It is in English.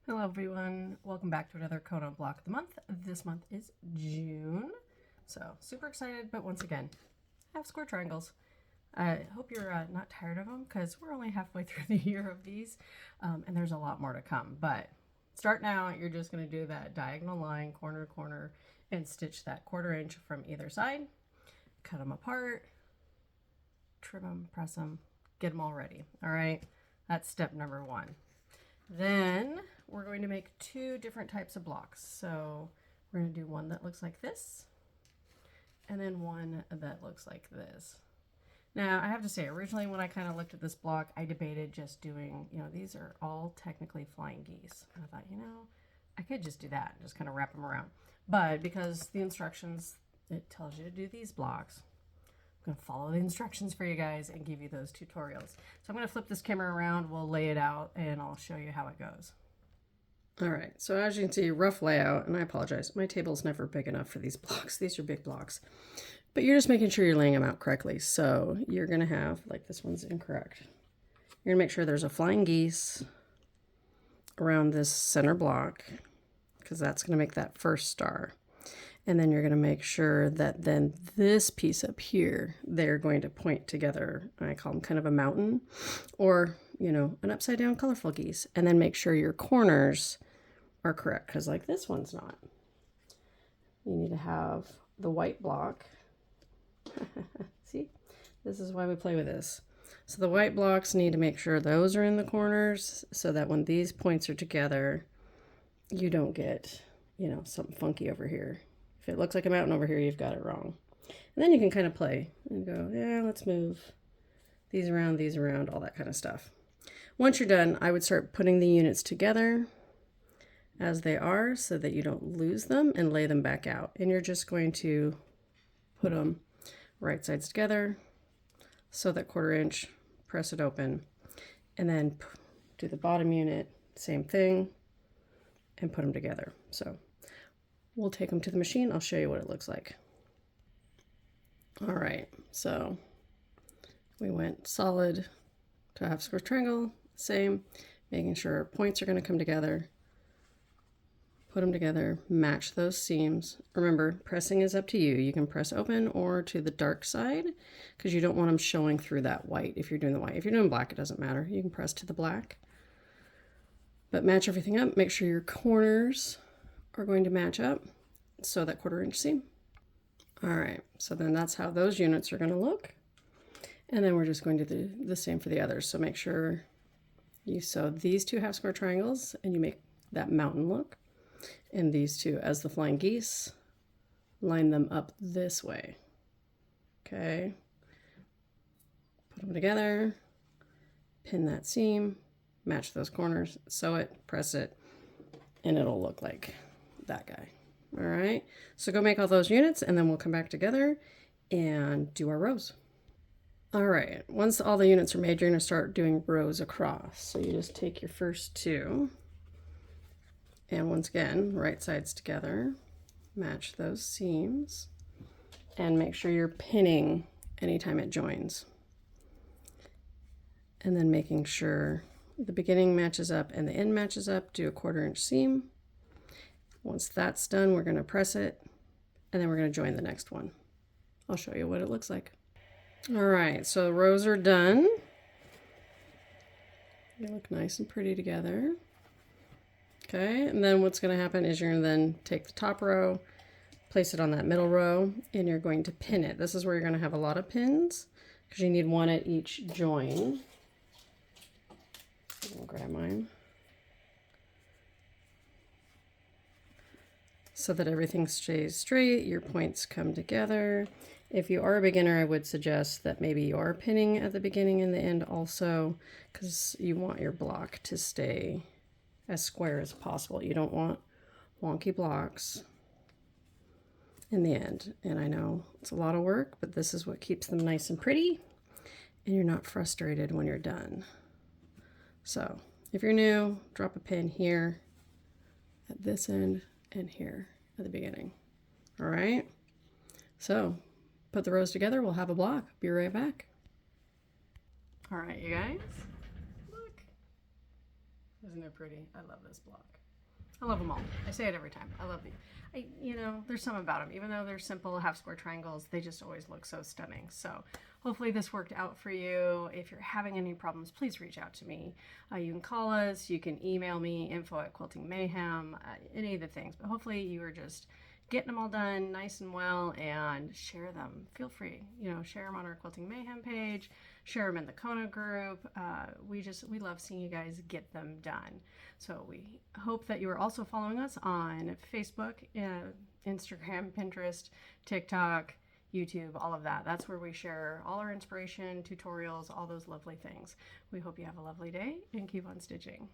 Hello everyone, welcome back to another Kona block of the month. This month is June, so super excited, but once again, half square triangles. I hope you're not tired of them because we're only halfway through the year of these, and there's a lot more to come. But start now, you're just going to do that diagonal line, corner to corner, and stitch that 1/4 inch from either side. Cut them apart, trim them, press them, get them all ready. All right, that's step number 1. Then we're going to make 2 different types of blocks. So we're going to do one that looks like this, and then one that looks like this. Now, I have to say, originally when I kind of looked at this block, I debated just doing, these are all technically flying geese. And I thought, I could just do that and just kind of wrap them around. But because the instructions, it tells you to do these blocks, I'm going to follow the instructions for you guys and give you those tutorials. So I'm going to flip this camera around, we'll lay it out, and I'll show you how it goes. All right, so as you can see, rough layout, and I apologize, my table's never big enough for these blocks. These are big blocks. But you're just making sure you're laying them out correctly. So you're going to have, like this one's incorrect. You're going to make sure there's a flying geese around this center block, because that's going to make that first star. And then you're going to make sure that then this piece up here, they're going to point together. I call them kind of a mountain, or, an upside down colorful geese. And then make sure your corners are correct, because like this one's not. You need to have the white block. See, this is why we play with this. So the white blocks need to make sure those are in the corners so that when these points are together, you don't get, something funky over here. If it looks like a mountain over here, you've got it wrong. And then you can kind of play and go, yeah, let's move these around, all that kind of stuff. Once you're done, I would start putting the units together as they are so that you don't lose them, and lay them back out. And you're just going to put them right sides together, so that 1/4 inch, press it open, and then do the bottom unit, same thing, and put them together. So we'll take them to the machine. I'll show you what it looks like. All right, so we went solid to a half square triangle, same, making sure points are going to come together. Put them together, match those seams. Remember, pressing is up to you. You can press open or to the dark side, because you don't want them showing through that white if you're doing the white. If you're doing black, it doesn't matter. You can press to the black. But match everything up. Make sure your corners are going to match up, so that 1/4 inch seam. All right, so then that's how those units are going to look. And then we're just going to do the same for the others. So make sure you sew these 2 half square triangles and you make that mountain look. And these 2 as the flying geese, line them up this way. Okay. Put them together, pin that seam, match those corners, sew it, press it, and it'll look like that guy. All right. So go make all those units, and then we'll come back together and do our rows. All right. Once all the units are made, you're going to start doing rows across. So you just take your first 2. And once again, right sides together, match those seams, and make sure you're pinning anytime it joins. And then making sure the beginning matches up and the end matches up, do a 1/4 inch seam. Once that's done, we're going to press it, and then we're going to join the next one. I'll show you what it looks like. All right, so the rows are done. They look nice and pretty together. Okay, and then what's going to happen is you're going to then take the top row, place it on that middle row, and you're going to pin it. This is where you're going to have a lot of pins, because you need 1 at each join. I'll grab mine. So that everything stays straight, your points come together. If you are a beginner, I would suggest that maybe you are pinning at the beginning and the end also, because you want your block to stay as square as possible. You don't want wonky blocks in the end. And I know it's a lot of work, but this is what keeps them nice and pretty, and you're not frustrated when you're done. So if you're new, drop a pin here at this end and here at the beginning. All right, so put the rows together, we'll have a block. Be right back. All right, you guys, look. Isn't it pretty? I love this block. I love them all. I say it every time. I love these. There's some about them. Even though they're simple half square triangles, they just always look so stunning. So hopefully this worked out for you. If you're having any problems, please reach out to me. You can call us. You can email me, info@Quilting Mayhem, any of the things. But hopefully you are just getting them all done nice and well, and share them. Feel free. Share them on our Quilting Mayhem page. Share them in the Kona group. We love seeing you guys get them done. So we hope that you are also following us on Facebook, Instagram, Pinterest, TikTok, YouTube, all of that. That's where we share all our inspiration, tutorials, all those lovely things. We hope you have a lovely day and keep on stitching.